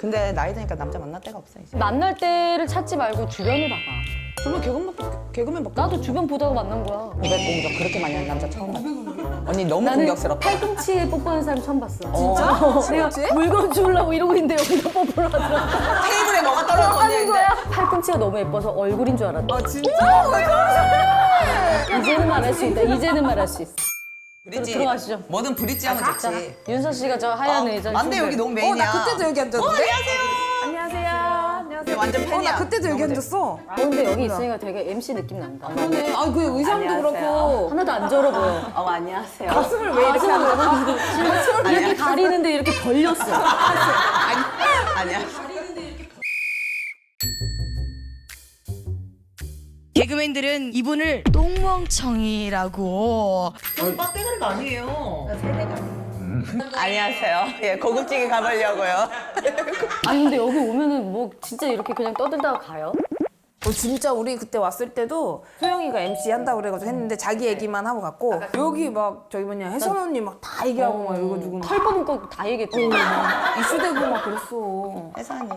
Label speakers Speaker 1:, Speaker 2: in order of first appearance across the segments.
Speaker 1: 근데 나이 드니까 남자 만날 데가 없어 이제.
Speaker 2: 만날 때를 찾지 말고 주변을 봐봐.
Speaker 1: 정말 개그맨 밖에
Speaker 2: 나도 주변 보다가 만난 거야.
Speaker 1: 500공적 그렇게 많이 하는 남자 처음 봤어. 언니 너무
Speaker 2: 나는
Speaker 1: 공격스럽다.
Speaker 2: 팔꿈치에 뽀뽀하는 사람 처음 봤어.
Speaker 1: 진짜?
Speaker 2: 내가 물건 주려고 이러고 있는데 여기다 뽀뽀를 하더라.
Speaker 1: 테이블에 뭐가 떨어졌니
Speaker 2: 하는
Speaker 1: 했는데.
Speaker 2: 거야. 팔꿈치가 너무 예뻐서 얼굴인 줄 알았다.
Speaker 3: 아 진짜?
Speaker 2: 이제는 말할 수 있다. 이제는 말할 수 있어.
Speaker 1: 브릿지.
Speaker 2: 들어가시죠.
Speaker 1: 뭐든 브릿지 하면
Speaker 2: 자,
Speaker 1: 좋지.
Speaker 2: 윤서 씨가 저 하얀 의자.
Speaker 1: 안돼 여기 너무 메인이야.
Speaker 3: 나 그때도 여기 앉았는데?
Speaker 1: 안녕하세요.
Speaker 3: 안녕하세요.
Speaker 1: 완전 팬이야.
Speaker 3: 나 그때도 여기
Speaker 1: 너무
Speaker 3: 앉았어.
Speaker 2: 근데 여기 있으니까 되게 MC 느낌 난다.
Speaker 3: 네. 아, 그 의상도 그렇고.
Speaker 2: 하나도 안 절어 보여.
Speaker 1: 안녕하세요.
Speaker 3: 가슴을 왜 이렇게 하는 거야?
Speaker 2: 이렇게 가리는데 이렇게 벌렸어.
Speaker 1: 아니야.
Speaker 4: 개그맨들은 이분을 똥멍청이라고.
Speaker 1: 빡대가리가 아니에요. 안녕하세요. 예, 고급지게 가보려고요.
Speaker 2: 아니 근데 여기 오면은 뭐 진짜 이렇게 그냥 떠들다가 가요?
Speaker 3: 진짜 우리 그때 왔을 때도 소영이가 MC 한다고 그래가지고 했는데 자기 얘기만 하고 갔고 여기 막 저기 뭐냐 혜선 언니 막 다 얘기하고 막 이러가지고
Speaker 2: 털 뽑은 거 다 얘기했죠.
Speaker 3: 이슈되고 막 그랬어.
Speaker 1: 혜선이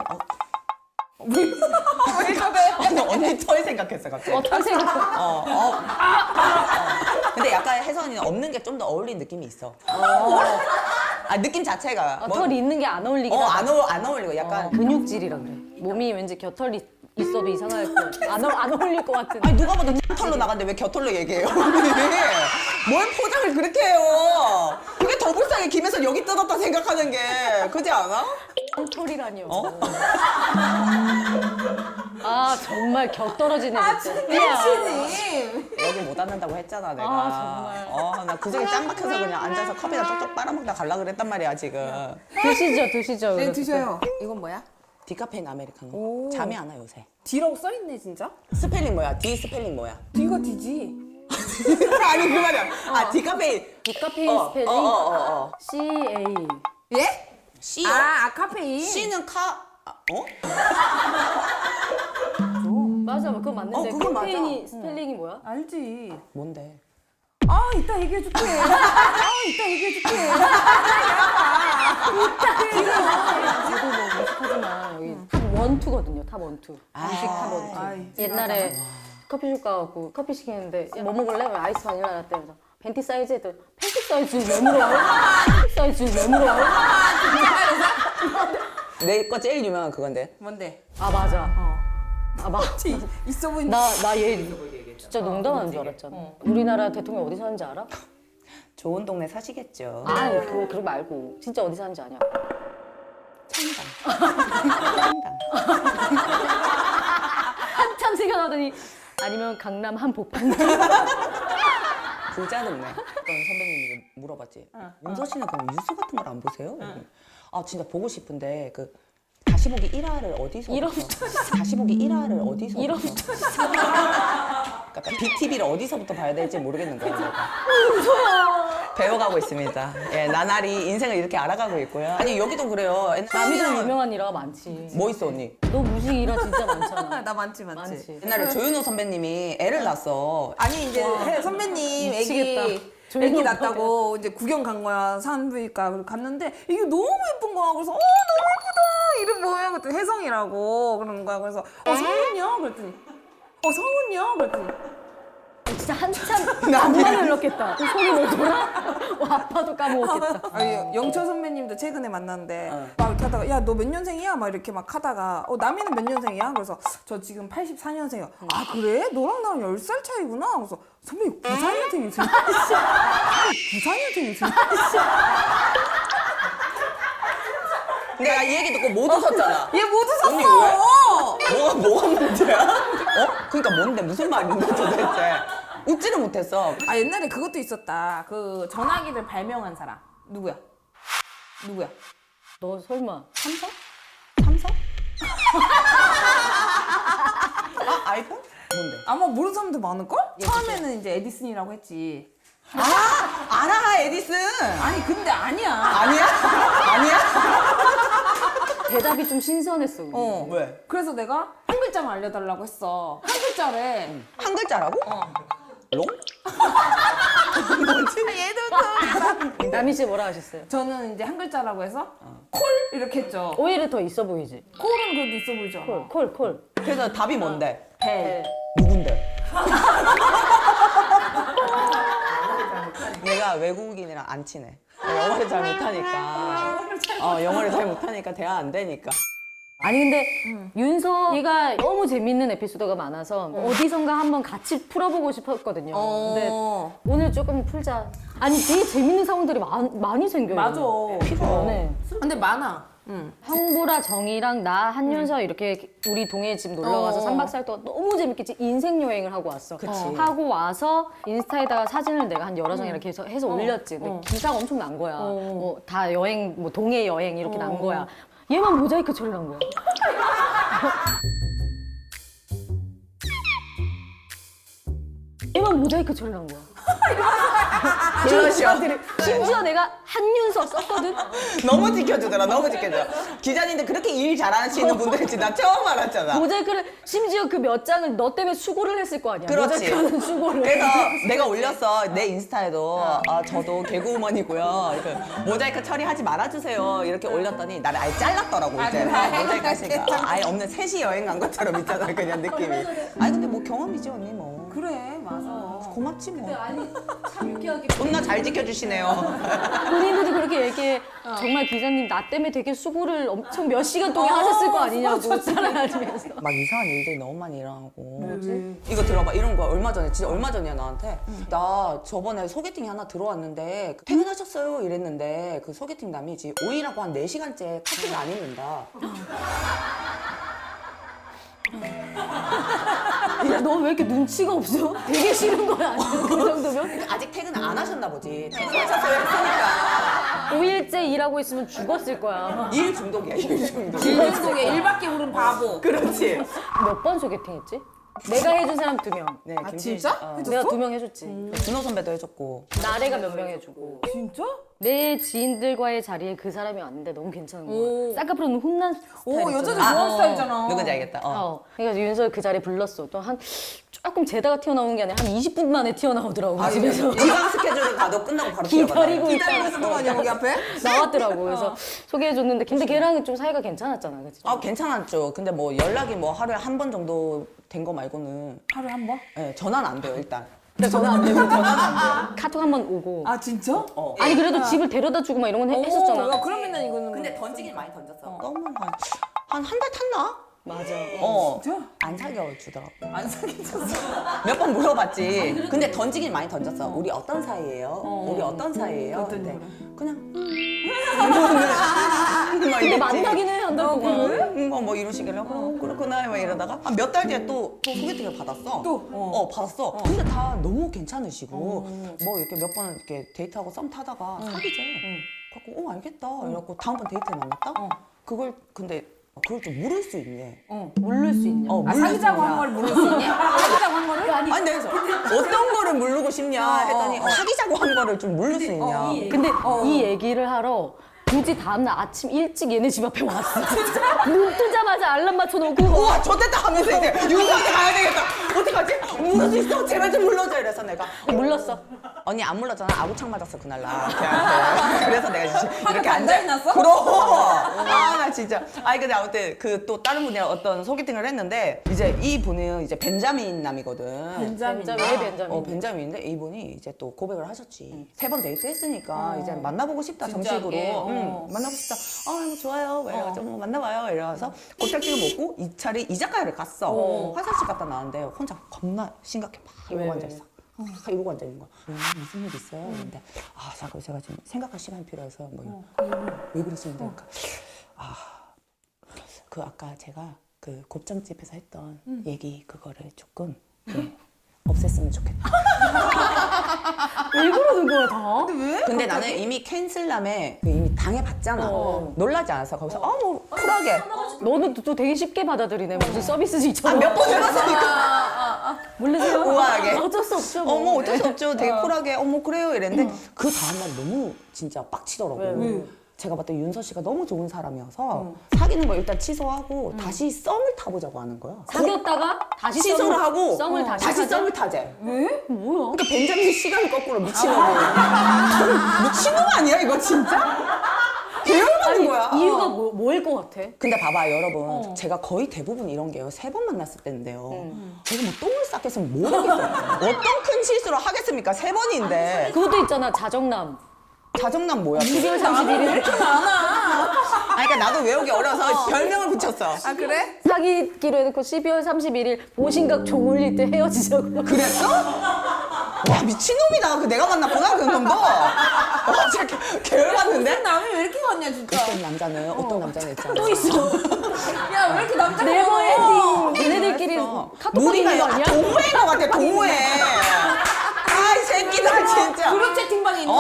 Speaker 3: 왜 그래?
Speaker 1: 언니 털 생각했어 갑자기.
Speaker 2: 털 생각.
Speaker 1: 근데 약간 혜선이는 없는 게 좀 더 어울리는 느낌이 있어. 느낌 자체가.
Speaker 2: 털이 있는 게 안 어울리긴 하다.
Speaker 1: 안 어울리고 약간.
Speaker 2: 근육질이라 그래. 몸이 왠지 겨털이 있어도 이상할 거. 안 어울릴 것 같은.
Speaker 1: 아니 누가 봐도 털로 나갔는데 왜 겨털로 얘기해요? 뭘 포장을 그렇게 해요? 그게 더 불쌍해. 김혜선 여기 뜯었다 생각하는 게 그지 않아?
Speaker 2: 털이라니요.
Speaker 1: 어?
Speaker 2: 아 정말 겨 떨어지네 진짜.
Speaker 3: 미친이.
Speaker 1: 여기 못 앉는다고 했잖아 내가.
Speaker 2: 아, 정말.
Speaker 1: 나 그중에 짱 박혀서 그냥 앉아서 컵이나 쪽쪽 빨아먹다 갈라 그랬단 말이야 지금.
Speaker 2: 드시죠.
Speaker 3: 네 드셔요. 이건 뭐야?
Speaker 1: 디카페인 아메리카노.
Speaker 3: 오.
Speaker 1: 잠이 안 와 요새.
Speaker 3: D라고 써있네 진짜?
Speaker 1: 스펠링 뭐야? D 스펠링 뭐야?
Speaker 3: D가 D지.
Speaker 1: 아니 그 말이야. 디카페인.
Speaker 2: 디카페인 스펠링 CA.
Speaker 3: 예?
Speaker 1: C요?
Speaker 3: 카페인.
Speaker 1: C는
Speaker 2: 맞아, 그거 맞는데.
Speaker 1: 그거 맞아.
Speaker 2: 카페인이 스펠링이 뭐야?
Speaker 3: 알지.
Speaker 1: 뭔데?
Speaker 3: 이따 얘기해줄게. 이따 얘기해줄게.
Speaker 2: 저도 뭐 무식하지만 여기 탑 1, 2거든요. 탑 1, 2. 무식 탑 1, 2. 옛날에 커피숍 가갖고 커피 시키는데 뭐 먹을래? 아이스 바닐라 라떼. 그래서 벤티 사이즈 해도 팬티 사이즈 왜 물어요? 팬티 사이즈 왜 물어요?
Speaker 1: 내 거 제일 유명한 그건데.
Speaker 3: 뭔데?
Speaker 2: 아 맞아. 아 맞아.
Speaker 3: 있어 보인다.
Speaker 2: 나얘 진짜 농담하는 줄 알았잖아. 우리나라 대통령 어디 사는지 알아?
Speaker 1: 좋은 동네 사시겠죠.
Speaker 2: 아니 그거 말고 진짜 어디 사는지 아냐?
Speaker 1: 창당.
Speaker 2: 한참 생각하더니 아니면 강남 한복판.
Speaker 1: 부자 동네. 선배님이 물어봤지. 윤서 씨는 그럼 뉴스 같은 걸 안 보세요? 진짜 보고 싶은데 그 다시 보기 1화를 어디서? 다시 보기 1화를 어디서? 그러니까 BTV를 어디서부터 봐야 될지 모르겠는 거야. 내가. 배워가고 있습니다. 예, 나날이 인생을 이렇게 알아가고 있고요. 아니 여기도 그래요.
Speaker 2: 남이도 유명한 일화가 많지.
Speaker 1: 뭐 있어 언니?
Speaker 2: 너 무식 일화 진짜 많잖아.
Speaker 3: 나 많지.
Speaker 1: 옛날에 조윤호 선배님이 애를 낳았어.
Speaker 3: 아니 이제 선배님
Speaker 2: 미치겠다.
Speaker 3: 애기
Speaker 2: 조용히
Speaker 3: 낳았다고 이제 구경 간 거야 산부인과. 그래서 갔는데 이게 너무 예쁜 거야. 그래서 너무 예쁘다. 이름 뭐야? 그랬더니 혜성이라고 그러는 거야. 그래서 성훈이야? 그랬더니 성훈이야? 그랬더니
Speaker 2: 진짜 한참 안만 흘렀겠다. 손이 왜 돌아? 아파도 까먹었겠다.
Speaker 3: 아니, 영철 선배님도 최근에 만났는데 막 이렇게 하다가 야 너 몇 년생이야? 막 이렇게 막 하다가 남이는 몇 년생이야? 그래서 저 지금 84년생이야. 아 그래? 너랑 나랑 10살 차이구나? 그래서 선배님 94년생이세요? 94년생이세요?
Speaker 1: 내가 이 얘기 듣고 못 웃었잖아.
Speaker 3: 얘 못
Speaker 1: 언니
Speaker 3: 웃었어!
Speaker 1: 뭐가 문제야? 그러니까 뭔데 무슨 말인데 도대체? 웃지는 못했어.
Speaker 3: 옛날에 그것도 있었다. 그 전화기를 발명한 사람 누구야?
Speaker 2: 너 설마
Speaker 1: 삼성? 아이폰? 뭔데?
Speaker 3: 아마 모르는 사람도 많을걸? 처음에는 이제 에디슨이라고 했지.
Speaker 1: 알아 에디슨.
Speaker 3: 아니 근데 아니야.
Speaker 1: 아니야?
Speaker 2: 대답이 좀 신선했어.
Speaker 1: 왜?
Speaker 3: 그래서 내가 한 글자만 알려달라고 했어. 한 글자래.
Speaker 1: 한 글자라고? 롱?
Speaker 2: 남희 씨 뭐라 하셨어요?
Speaker 3: 저는 이제 한 글자라고 해서 콜 이렇게 했죠.
Speaker 2: 오히려 더 있어 보이지?
Speaker 3: 콜은 그래도 있어 보이죠.
Speaker 2: 콜.
Speaker 1: 그래서 답이 뭔데?
Speaker 2: 벨.
Speaker 1: 누군데? 내가 외국인이랑 안 친해. 영어를 잘 못하니까. 영어를 잘 못하니까 대화 안 되니까.
Speaker 2: 아니 근데 윤석이가 너무 재밌는 에피소드가 많아서 어디선가 한번 같이 풀어보고 싶었거든요. 근데 오늘 조금 풀자. 아니 되게 재밌는 상황들이 많이 생겨요.
Speaker 3: 맞아.
Speaker 2: 네.
Speaker 3: 근데 많아.
Speaker 2: 형보라 정이랑 나 한윤서 이렇게 우리 동해 집 놀러 가서 3박 4일 동안 너무 재밌게 인생 여행을 하고 왔어. 하고 와서 인스타에다가 사진을 내가 한 여러 장 이렇게 해서 올렸지. 근데 기사가 엄청 난 거야. 뭐 다 여행, 뭐 동해 여행 이렇게 난 거야. 얘만 모자이크 처리 난 거야. 얘만 모자이크 처리 난 거야. 심지어 내가 한윤서 썼거든.
Speaker 1: 너무 지켜주더라, 너무 지켜줘. 기자님들 그렇게 일 잘하시는 분들인지 나 처음 알았잖아.
Speaker 2: 모자이크를 심지어 그 몇 장을 너 때문에 수고를 했을 거 아니야.
Speaker 1: 그렇지.
Speaker 2: 모자이크하는 수고를.
Speaker 1: 그래서 내가 올렸어. 내 인스타에도 저도 개그우먼이고요. 이렇게 모자이크 처리하지 말아주세요. 이렇게 올렸더니 나를 아예 잘랐더라고. 이제 모자이크 하시니까. 아예 없는 셋이 여행 간 것처럼 있잖아. 그냥 느낌이. 아니 근데 뭐 경험이지 언니 뭐.
Speaker 3: 그래, 맞아.
Speaker 1: 고맙지 뭐.
Speaker 2: 참 유쾌하게.
Speaker 1: 존나 잘 지켜주시네요.
Speaker 2: 본인들도 그렇게 얘기해. 정말 기자님 나 때문에 되게 수고를 엄청 몇 시간 동안 하셨을 거 아니냐고 따라다니면서.
Speaker 1: 막 이상한 일들이 너무 많이 일어나고. 이거 들어봐. 이런 거 얼마 전에, 진짜 얼마 전이야 나한테. 나 저번에 소개팅이 하나 들어왔는데 퇴근하셨어요? 이랬는데 그 소개팅 남이 지금 오일하고 한 4시간째 커피를 안 입는다.
Speaker 2: 야, 너 왜 이렇게 눈치가 없어? 되게 싫은 거야. 그 정도면?
Speaker 1: 아직 퇴근 안 하셨나 보지. 퇴근하셨어요 했으니까.
Speaker 2: 5일째 일하고 있으면 죽었을 거야.
Speaker 1: 일 중독이야, 일 중독.
Speaker 3: 일중독에 일밖에 모르는 바보.
Speaker 1: 그렇지.
Speaker 2: 몇 번 소개팅 했지? 내가 해준 사람 2명.
Speaker 1: 네,
Speaker 3: 아,
Speaker 1: 김지희 씨.
Speaker 3: 진짜?
Speaker 2: 내가 2명 해줬지.
Speaker 1: 준호 선배도 해줬고.
Speaker 2: 나래가 몇 명 해주고.
Speaker 3: 진짜?
Speaker 2: 내 지인들과의 자리에 그 사람이 왔는데 너무 괜찮은 거야. 쌍꺼풀은 혼난 스타일
Speaker 3: 오,
Speaker 2: 있잖아.
Speaker 3: 여자들 좋아하는 스타일이잖아.
Speaker 1: 누군지 알겠다.
Speaker 2: 그러니까 윤석이 그 자리에 불렀어. 또 한 조금 재다가 튀어나오는 게 아니라 한 20분 만에 튀어나오더라고. 집에서.
Speaker 1: 지방 스케줄을 가도 끝나고 바로
Speaker 2: 기다리고
Speaker 1: 뛰어가잖아요.
Speaker 2: 있다.
Speaker 3: 동안이야, 거기 앞에?
Speaker 2: 나왔더라고. 그래서 소개해줬는데 근데 걔랑 좀 사이가 괜찮았잖아. 그치?
Speaker 1: 괜찮았죠. 근데 뭐 연락이 뭐 하루에 한 번 정도 된 거 말고는
Speaker 3: 하루에 한 번?
Speaker 1: 네, 전화는 안 돼요, 일단. 전화 안 되면 전화는 안 돼요.
Speaker 2: 카톡 한 번 오고.
Speaker 3: 아, 진짜?
Speaker 2: 아니 그래도 집을 데려다 주고 막 이런 건 했었잖아.
Speaker 3: 야, 그러면은 이거는.
Speaker 1: 근데 던지긴 많이 던졌어. 너무 한 달 탔나?
Speaker 2: 맞아.
Speaker 3: 진짜?
Speaker 1: 안 사겨 주더라고.
Speaker 3: 안 사귀었어.
Speaker 1: 몇 번 물어봤지. 근데 던지긴 많이 던졌어. 우리 어떤 사이예요? 우리 어떤 사이예요?
Speaker 3: 그랬더니
Speaker 1: 근데 그냥
Speaker 2: 근데 만나기는 한다고.
Speaker 1: 뭐 이런 식이라 그렇구나 막 이러다가 몇 달 뒤에 또 소개팅을 받았어.
Speaker 3: 또?
Speaker 1: 받았어. 근데 다 너무 괜찮으시고 뭐 이렇게 몇 번 이렇게 데이트하고 썸 타다가 사귀재. 갖고 알겠다. 이래갖고 다음번 데이트에 만났다. 근데 그걸 좀 물을 수 있네.
Speaker 2: 모를 수 있냐?
Speaker 3: 아, 사귀자고 한 거를 모를 수 있니? 사귀자고 한 거를?
Speaker 1: 아니 내가 어떤 거를 물르고 싶냐 했더니 사귀자고 한 거를 좀 물을 수 있냐.
Speaker 2: 근데 이 얘기를 하러 굳이 다음날 아침 일찍 얘네 집 앞에 왔어. 눈 뜨자마자 알람 맞춰놓고.
Speaker 1: 우와 좋됐다 하면서 이제 윤서한테 가야 되겠다. 어떡하지? 물을 수 있어? 제발 좀 물러줘. 이래서 내가
Speaker 2: 물렀어.
Speaker 1: 언니 안 물렀잖아. 아구창 맞았어 그날 나 걔한테. 그래서 내가 이렇게
Speaker 3: 앉아있났어?
Speaker 1: 그럼. 나 진짜. 아니 근데 아무튼 그 또 다른 분이랑 어떤 소개팅을 했는데 이제 이 분은 이제 벤자민 남이거든.
Speaker 3: 벤자민.
Speaker 2: 왜 벤자민?
Speaker 1: 벤자민인데 이분이 이제 또 고백을 하셨지. 3번 데이트 했으니까 이제 만나보고 싶다
Speaker 3: 진지하게.
Speaker 1: 정식으로. 만나고 싶다. 뭐 좋아요. 뭐 이래가지고 뭐 만나봐요. 이래서 곱창찌개 먹고 이자카야를 갔어. 화장실 갔다 나왔는데 혼자 겁나 심각해 막 이러고 앉아있어. 이러고 앉아있는 거야. 무슨 일 있어요? 근데 잠깐 제가 지금 생각할 시간이 필요해서 뭐 왜 그러시는데 그러니까 그 아까 제가 그 곱창집에서 했던 얘기 그거를 조금 없앴으면 좋겠다.
Speaker 2: 왜 그러는 거야 다?
Speaker 1: 근데 나는 이미 캔슬남에 이미 당해봤잖아. 놀라지 않았어. 거기서 뭐 쿨하게.
Speaker 2: 너는 또 되게 쉽게 받아들이네. 무슨 서비스직처럼.
Speaker 1: 몇 번 해봤으니까.
Speaker 2: 모르세요?
Speaker 1: 우아하게.
Speaker 2: 어쩔 수 없죠.
Speaker 1: 뭐 어쩔 수 없죠. 되게 쿨하게 뭐 그래요 이랬는데 그 다음날 너무 진짜 빡치더라고. 제가 봤던 윤서 씨가 너무 좋은 사람이어서 사귀는 걸 일단 취소하고 다시 썸을 타보자고 하는 거야.
Speaker 2: 사귀었다가 다시
Speaker 1: 취소를 하고
Speaker 2: 썸을 다시
Speaker 1: 다시
Speaker 2: 타자?
Speaker 1: 썸을 타재.
Speaker 2: 왜? 뭐야?
Speaker 1: 그러니까 벤자민 시간이 거꾸로 미친놈. 미친놈 아니야 이거 진짜? 개열받는 거야.
Speaker 2: 이유가 뭐일 것 같아?
Speaker 1: 근데 봐봐 여러분 제가 거의 대부분 이런 게요 3번 만났을 때인데요 제가 뭐 똥을 쌌겠으면 모르겠어요 어떤 큰 실수를 하겠습니까 3번인데
Speaker 2: 그것도 있잖아, 자정남.
Speaker 1: 자정남 뭐야
Speaker 2: 12월 31일.
Speaker 1: 아니 그러니까 나도 외우기 어려서 별명을 붙였어
Speaker 3: 아 그래?
Speaker 2: 사귀기로 해놓고 12월 31일 보신각 종 올릴 때 헤어지자고.
Speaker 1: 그랬어? 와 미친놈이다 그 내가 만났구나 그 놈도 진짜 개열받는데?
Speaker 3: 남이 왜 이렇게 많냐 진짜.
Speaker 1: 어떤 남자는 어떤 남자는 있잖아
Speaker 2: 또 있어.
Speaker 3: 야 왜 이렇게 남자가
Speaker 2: 네버
Speaker 3: 많아?
Speaker 2: 엔딩. 얘네들끼리 카톡
Speaker 1: 무리가
Speaker 2: 보내는 거 아니야?
Speaker 1: 동호회인 것 같아 동호회 아이 새끼들 진짜
Speaker 3: 그룹 채팅방에 있는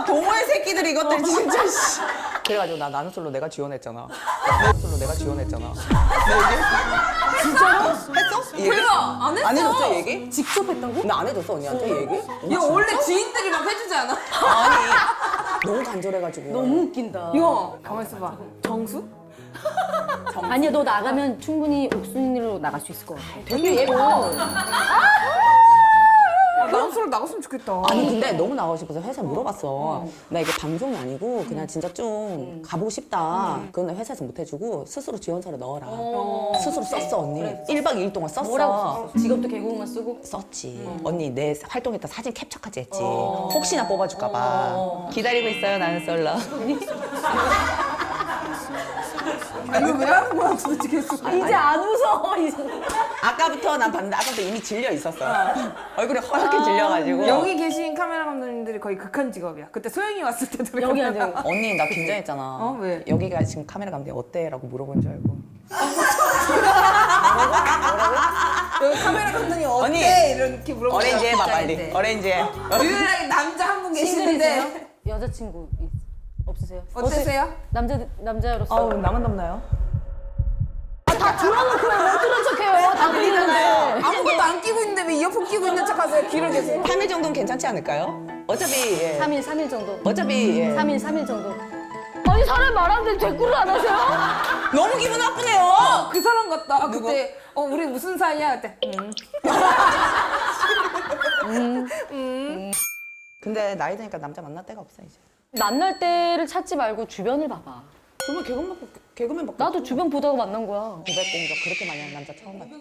Speaker 1: 동호회 새끼들 이것들 진짜 씨. 그래가지고 나는 솔로 내가 지원했잖아. 나는 솔로 내가 지원했잖아. 내 얘기했어? 진짜로? 했어? 이 얘기?
Speaker 3: 대박! 안 했어.
Speaker 1: 안 해줬어 얘기?
Speaker 2: 직접 했다고?
Speaker 1: 나 안 해줬어 언니한테 얘기?
Speaker 3: 야 원래 지인들이 막 해주지 않아?
Speaker 1: 아니 너무 간절해가지고.
Speaker 2: 너무 웃긴다.
Speaker 3: 야 가만 있어봐. 정수?
Speaker 2: 아니야, 너 나가면 충분히 옥순이로 나갈 수 있을 것 같아. 되게 예뻐.
Speaker 3: 난 서울 나갔으면 좋겠다.
Speaker 1: 아니 근데 너무 나가고 싶어서 회사에 물어봤어. 나 이게 방송이 아니고 그냥 진짜 좀 가보고 싶다. 그건 회사에서 못 해주고 스스로 지원서를 넣어라. 스스로 썼어 언니. 1박 2일 동안 썼어.
Speaker 2: 뭐라고 썼어? 직업도 개그우먼 쓰고?
Speaker 1: 썼지. 언니 내 활동했던 사진 캡처까지 했지. 혹시나 뽑아줄까 봐. 기다리고 있어요 나는 솔로.
Speaker 3: 아 이거 왜 하는 거야 도대체 계속.
Speaker 2: 이제 안 웃어. 이제.
Speaker 1: 아까부터 난 봤는데 아까부터 이미 질려 있었어. 얼굴이 허옇게 질려가지고.
Speaker 3: 여기 계신 카메라 감독님들이 거의 극한 직업이야. 그때 소영이 왔을 때도
Speaker 2: 여기
Speaker 3: 그랬거든.
Speaker 2: 앉아.
Speaker 1: 언니 나 긴장했잖아.
Speaker 3: 왜?
Speaker 1: 여기가 지금 카메라 감독이 어때? 라고 물어본 줄 알고.
Speaker 3: 여기 카메라 감독님 어때?
Speaker 1: 언니,
Speaker 3: 이렇게 물어보고
Speaker 1: 어레인지 해봐 빨리. 어레인지 해.
Speaker 3: 유일하게 남자 한 분
Speaker 2: 싱글이세요?
Speaker 3: 계시는데
Speaker 2: 여자친구 없으세요?
Speaker 3: 어떠세요?
Speaker 2: 남자로서.
Speaker 1: 나만 덥나요?
Speaker 2: 다 들어놓고 왜 못 들은 척해요? 다 들리는데.
Speaker 3: 아무것도 안 끼고 있는데 왜 이어폰 끼고 있는 척하세요? 귀를 계세요?
Speaker 1: 3일 정도는 괜찮지 않을까요? 어차피 예.
Speaker 2: 3일 정도.
Speaker 1: 어차피 예.
Speaker 2: 3일 정도. 아니, 사람 말하는데 대꾸를 안 하세요?
Speaker 1: 너무 기분 나쁘네요.
Speaker 3: 그 사람 같다.
Speaker 1: 누구?
Speaker 3: 그때 우리 무슨 사이야? 그때
Speaker 1: 근데 나이 드니까 남자 만날 데가 없어 이제.
Speaker 2: 만날 때를 찾지 말고 주변을 봐봐.
Speaker 1: 정말 개그맨밖에.
Speaker 2: 나도 주변 보다가 만난 거야.
Speaker 1: 고백 공격 그렇게 많이 하는 남자 처음 봤어.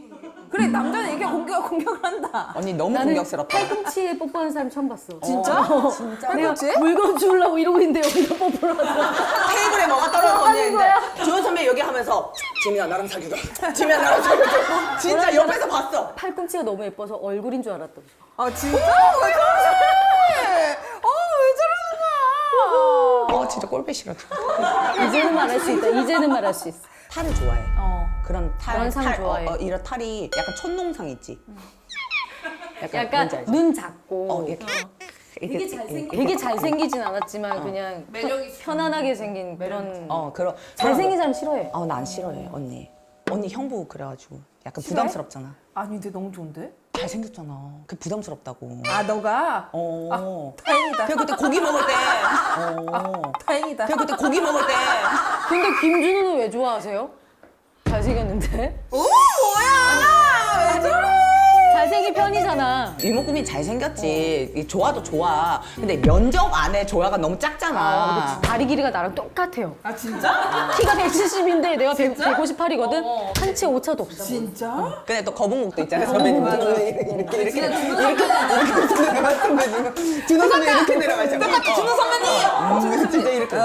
Speaker 3: 그래 남자는 이렇게 공격을 한다.
Speaker 1: 언니 너무
Speaker 2: 나는
Speaker 1: 공격스럽다.
Speaker 2: 팔꿈치에 뽀뽀하는 사람 처음 봤어.
Speaker 3: 진짜?
Speaker 1: 진짜?
Speaker 2: 내가
Speaker 3: 팔꿈치?
Speaker 2: 물건 주려고 이러고 있는데 여기다 뽀뽀를 하더라고.
Speaker 1: 테이블에 뭐가 떨어져
Speaker 2: 하는
Speaker 1: 있는데
Speaker 2: 거야?
Speaker 1: 주원 선배 여기 하면서 지민아 나랑 사귀자. 지민아 나랑 사귀자. 진짜 옆에서 봤어.
Speaker 2: 팔꿈치가 너무 예뻐서 얼굴인 줄 알았다.
Speaker 3: 아 진짜? 왜 저러래? 왜 저러는 거야?
Speaker 1: 진짜 꼴배 싫어.
Speaker 2: 이제는 말할 수 있다. 이제는 말할 수 있어.
Speaker 1: 탈을 좋아해. 그런 탈.
Speaker 2: 그런 상 좋아해.
Speaker 1: 이런 탈이 약간 촌농상 있지.
Speaker 2: 약간
Speaker 1: 뭔지 알지?
Speaker 2: 눈 작고
Speaker 1: 이렇게.
Speaker 2: 되게 잘생기진 않았지만 그냥
Speaker 3: 매력 있어.
Speaker 2: 편안하게 생긴 그런
Speaker 1: 그런.
Speaker 2: 잘생긴 사람 싫어해.
Speaker 1: 나 안 싫어해 언니. 언니 형 보고 그래가지고 약간 부담스럽잖아.
Speaker 3: 아니 근데 너무 좋은데?
Speaker 1: 잘생겼잖아. 그 부담스럽다고.
Speaker 3: 아 너가? 다행이다.
Speaker 1: 그리고 그때 고기 먹을 때.
Speaker 3: 다행이다.
Speaker 1: 그리고 그때 고기 먹을 때.
Speaker 2: 근데 김준호는 왜 좋아하세요? 잘생겼는데?
Speaker 3: 오 뭐야? 왜 저래?
Speaker 2: 잘생긴 편이잖아.
Speaker 1: 이목구비 잘생겼지. 좋아도 좋아. 근데 면접 안에 조화가 너무 작잖아.
Speaker 2: 다리 길이가 나랑 똑같아요.
Speaker 3: 아 진짜?
Speaker 2: 키가 170인데 내가 158이거든? 한 채 오차도 없어.
Speaker 3: 진짜?
Speaker 1: 근데 또 거북목도 있잖아요 선배님. 이렇게 준호 선배 이렇게 내려가 있잖아.
Speaker 3: 똑같아 준호 선배님.
Speaker 1: 진짜 이렇게.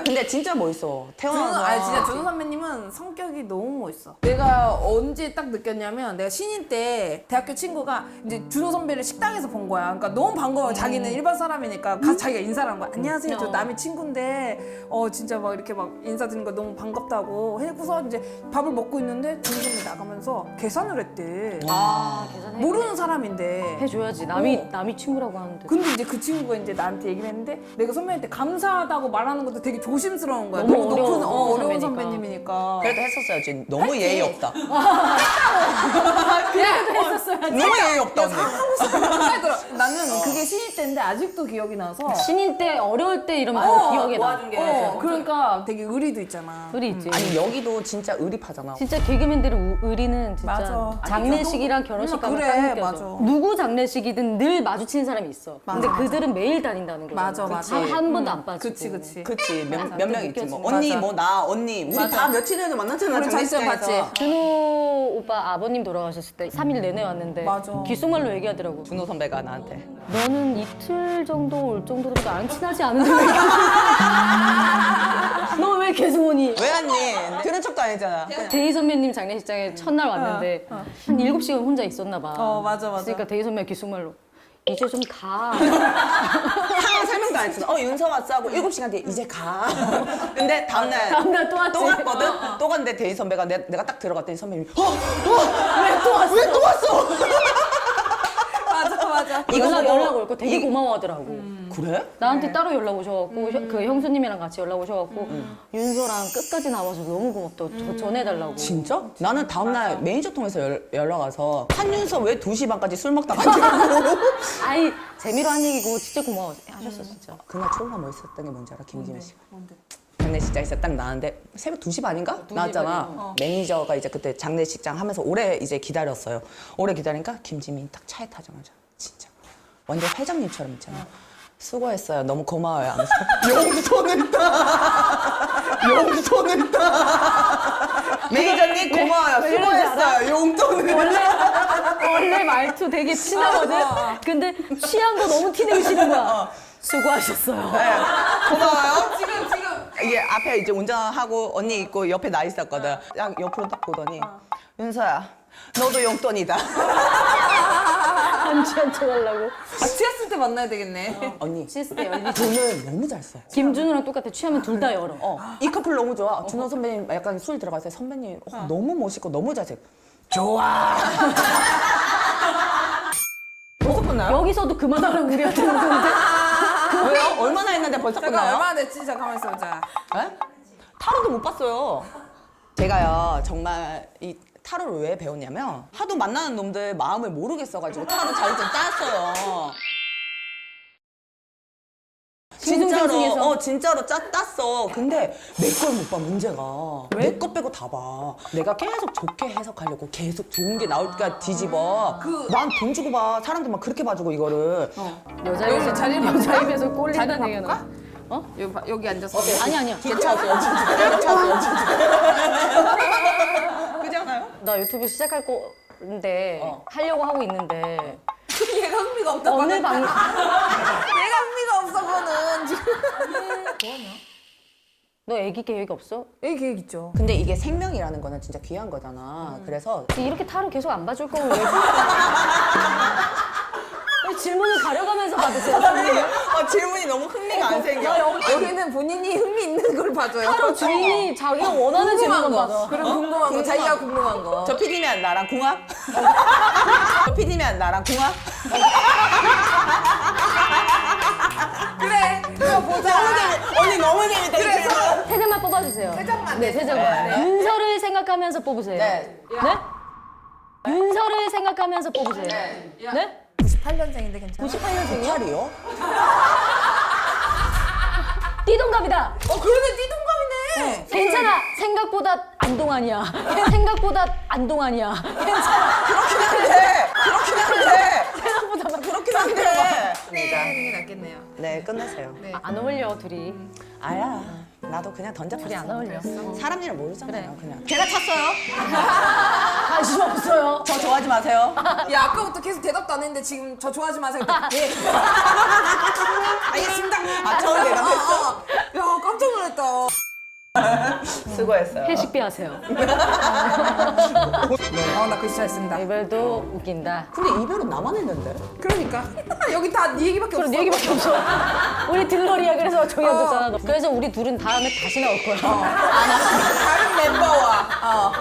Speaker 1: 근데 진짜 멋있어. 태어나서.
Speaker 3: 아니 진짜 준호 선배님은 성격이 너무 멋있어. 내가 언제 딱 느꼈냐면 내가 신인 때 대학교 친구가 이제 준호 선배를 식당에서 본 거야. 그러니까 너무 반가워. 자기는 일반 사람이니까 가서 자기가 인사를 한 거야. 안녕하세요. 저 남의 친구인데 진짜 막 이렇게 막 인사드리는 거 너무 반갑다고 해놓고서 이제 밥을 먹고 있는데 준호 선배 나가면서 계산을 했대.
Speaker 2: 계산해.
Speaker 3: 모르는 사람인데.
Speaker 2: 해줘야지. 남이 친구라고 하는데.
Speaker 3: 근데 이제 그 친구가 이제 나한테 얘기를 했는데 내가 선배한테 감사하다고 말하는 것도 되게 조심스러운 거야.
Speaker 2: 너무
Speaker 3: 높은
Speaker 2: 선배니까.
Speaker 3: 어려운 선배님이니까.
Speaker 1: 그래도 했었어야지. 너무 예의 없다.
Speaker 2: 그래도 했었어야지.
Speaker 1: 너무 예의 없다 언니.
Speaker 3: 나는 그게 신입 때인데 아직도 기억이 나서.
Speaker 2: 신인 때 어려울 때 이러면 더 기억에 나.
Speaker 3: 그러니까 되게 의리도 있잖아.
Speaker 2: 의리 있지.
Speaker 1: 아니 여기도 진짜 의리파잖아.
Speaker 2: 진짜 개그맨들의 의리는 진짜
Speaker 3: 맞아.
Speaker 2: 장례식이랑 결혼식 가면
Speaker 3: 그래,
Speaker 2: 딱 느껴져.
Speaker 3: 맞아.
Speaker 2: 누구 장례식이든 늘 마주치는 사람이 있어. 근데 그들은 매일 다닌다는 거잖아.
Speaker 3: 맞아, 맞아.
Speaker 2: 한 번도 안 빠지고.
Speaker 3: 그치.
Speaker 1: 그치 몇 명 있지 뭐.
Speaker 2: 느껴지네.
Speaker 1: 언니
Speaker 3: 맞아.
Speaker 1: 뭐 나 언니 우리 다 며칠 전에 만났잖아
Speaker 3: 우리 장시장
Speaker 1: 장례식장에서.
Speaker 3: 봤지?
Speaker 2: 준호 오빠 아버님 돌아가셨을 때 3일 내내 왔는데
Speaker 3: 맞아.
Speaker 2: 귓속말로 얘기하더라고.
Speaker 1: 준호 선배가 나한테
Speaker 2: 너는 이틀 정도 올 정도로 나랑 친하지 않은데 왜 너 왜 계속 오니?
Speaker 1: 왜 왔니? 들은 척도 아니잖아.
Speaker 2: 데이 선배님 장례식장에 첫날 왔는데 한 7시간 혼자 있었나 봐.
Speaker 3: 맞아.
Speaker 2: 그러니까 데이 선배가 귓속말로 이제 좀 가.
Speaker 1: 상황 설명도 안 했어. 윤서 왔어 하고 7시간 뒤에 이제 가. 근데 다음날
Speaker 2: 또 왔지.
Speaker 1: 또 갔거든? 또 갔는데 데이 선배가 내가 딱 들어갔더니 선배님이
Speaker 2: 왜 또 왔어?
Speaker 1: 왜 또 왔어?
Speaker 3: 맞아.
Speaker 2: 연락 올 거 되게 고마워하더라고.
Speaker 1: 그래?
Speaker 2: 나한테 따로 연락 오셔갖고 그 형수님이랑 같이 연락 오셔갖고 윤서랑 끝까지 나와서 너무 고맙다고 전해달라고.
Speaker 1: 진짜? 나는 다음날 매니저 통해서 연락 와서 한윤서 왜 2시 반까지 술 먹다 간지라고.
Speaker 2: 아이 재미로 한 얘기고 진짜 고마워하셨어 진짜.
Speaker 1: 그날 초가 멋있었던 게 뭔지 알아? 김지민 씨가. 장례식장에서 딱 나왔는데 새벽 2시 반인가? 나왔잖아. 매니저가 이제 그때 장례식장 하면서 오래 이제 기다렸어요. 오래 기다리니까 김지민 딱 차에 타자마자 진짜 완전 회장님처럼 있잖아. 수고했어요. 너무 고마워요. 하면서 용돈을 따. 용돈을 따. 매니저님 고마워요. 수고했어요. 용돈을.
Speaker 2: 원래 말투 되게 친하거든. 근데 취한 거 너무 티내시는 거야. 수고하셨어요.
Speaker 1: 네, 고마워요. 지금 이게 앞에 이제 운전하고 언니 있고 옆에 나 있었거든. 딱 옆으로 딱 보더니 윤서야, 너도 용돈이다.
Speaker 2: 안 취한 척 하려고.
Speaker 3: 취했을 때 만나야 되겠네.
Speaker 1: 언니
Speaker 2: CS 때 열리.
Speaker 1: 돈을 너무 잘 써.
Speaker 2: 김준우랑 똑같아. 취하면 둘 다 열어.
Speaker 1: 이 커플 너무 좋아. 준호 선배님 약간 술 들어갔을 때 선배님 너무 멋있고 너무 잘생. 좋아. 벌써 끝나요?
Speaker 2: 여기서도 그만하라고 우리한테 그러는데.
Speaker 1: 왜요? 얼마나 했는데 벌써
Speaker 3: 잠깐
Speaker 1: 끝나요?
Speaker 3: 얼마나 됐지? 잠깐만 있어보자.
Speaker 1: 에? 타로도 못 봤어요. 제가요 정말 이 타로를 왜 배웠냐면 하도 만나는 놈들 마음을 모르겠어가지고 타로 잘 좀 땄어요.
Speaker 2: 중에서?
Speaker 1: 진짜로 땄어. 근데 내 걸 못 봐, 문제가. 내 거 빼고 다 봐. 내가 계속 좋게 해석하려고 계속 좋은 게 나올 때까지 뒤집어. 난 돈 주고 봐. 사람들 막 그렇게 봐주고 이거를.
Speaker 2: 여자
Speaker 3: 여기서 자리 바꿔?
Speaker 2: 여자 입에서
Speaker 3: 자리
Speaker 2: 꼴린다는 얘기가
Speaker 3: 바꿀까?
Speaker 2: 나.
Speaker 3: 여기 앉아서.
Speaker 2: 아니야.
Speaker 1: 괜찮아요. 그지 않아요?
Speaker 2: 나 유튜브 시작할 건데 하려고 하고 있는데
Speaker 3: 얘가 흥미가 없다고
Speaker 2: 어느
Speaker 3: 하는데.
Speaker 2: 방
Speaker 3: 얘가 흥미가 없어 보는 지금.
Speaker 2: 너 애기 계획 없어?
Speaker 3: 여기 계획 있죠.
Speaker 1: 근데 이게 생명이라는 거는 진짜 귀한 거잖아. 그래서
Speaker 2: 이렇게 타로 계속 안 봐줄 거면 왜 질문을 가려가면서 받으세요?
Speaker 1: 질문이 너무 흥미가 안 생겨.
Speaker 3: 여기는 본인이 흥미 있는 걸 봐줘요.
Speaker 2: 타로 주인이 자기가 원하는 질문만
Speaker 3: 궁금한
Speaker 2: 받아.
Speaker 3: 거. 그럼 궁금한 거. 자기가 궁금한 거.
Speaker 1: 저 PD면 나랑 궁합? 저 PD면 나랑 궁합?
Speaker 3: 그래. 그거 보자.
Speaker 1: 언니 너무 재밌다.
Speaker 3: 그래서
Speaker 2: 세 장만 뽑아주세요.
Speaker 3: 세 장만.
Speaker 2: 네, 세 장만. 윤서를 생각하면서 뽑으세요.
Speaker 1: 네.
Speaker 2: 네? 윤서를 생각하면서 뽑으세요. 네?
Speaker 3: 98년생인데 괜찮아.
Speaker 2: 98년생이요?
Speaker 1: 팔이요?
Speaker 2: 띠동갑이다.
Speaker 3: 그러네 띠동갑이네.
Speaker 2: 괜찮아. 생각보다 안동안이야. 생각보다 안동안이야. 괜찮아.
Speaker 1: 그렇긴 한데.
Speaker 2: 생각보다
Speaker 1: 그렇긴 한데.
Speaker 3: 네, 낫겠네요.
Speaker 1: 네, 끝내세요.
Speaker 2: 안 어울려 둘이.
Speaker 1: 아야, 나도 그냥 던져봤어.
Speaker 2: 둘이 안 어울려.
Speaker 1: 사람 일을 모르잖아요, 그냥. 제가 찼어요.
Speaker 2: 관심 없어요.
Speaker 1: 저 좋아하지 마세요.
Speaker 3: 야 아까부터 계속 대답도 안 했는데 지금 저 좋아하지 마세요. 예. 알겠습니다.
Speaker 1: 아, 처음 대답했어?
Speaker 3: 야 깜짝 놀랐다.
Speaker 1: 수고했어요.
Speaker 2: 회식비 하세요.
Speaker 3: 나 글씨 잘 쓴다.
Speaker 2: 이별도 웃긴다.
Speaker 1: 근데 이별은 나만 했는데?
Speaker 3: 그러니까 여기 다 네 얘기밖에
Speaker 2: 그럼
Speaker 3: 없어.
Speaker 2: 네 얘기밖에 없어. 우리 들러리야. 그래서 저기 앉았잖아. 너. 그래서 우리 둘은 다음에 다시 나올 거야.
Speaker 3: 다른 멤버와.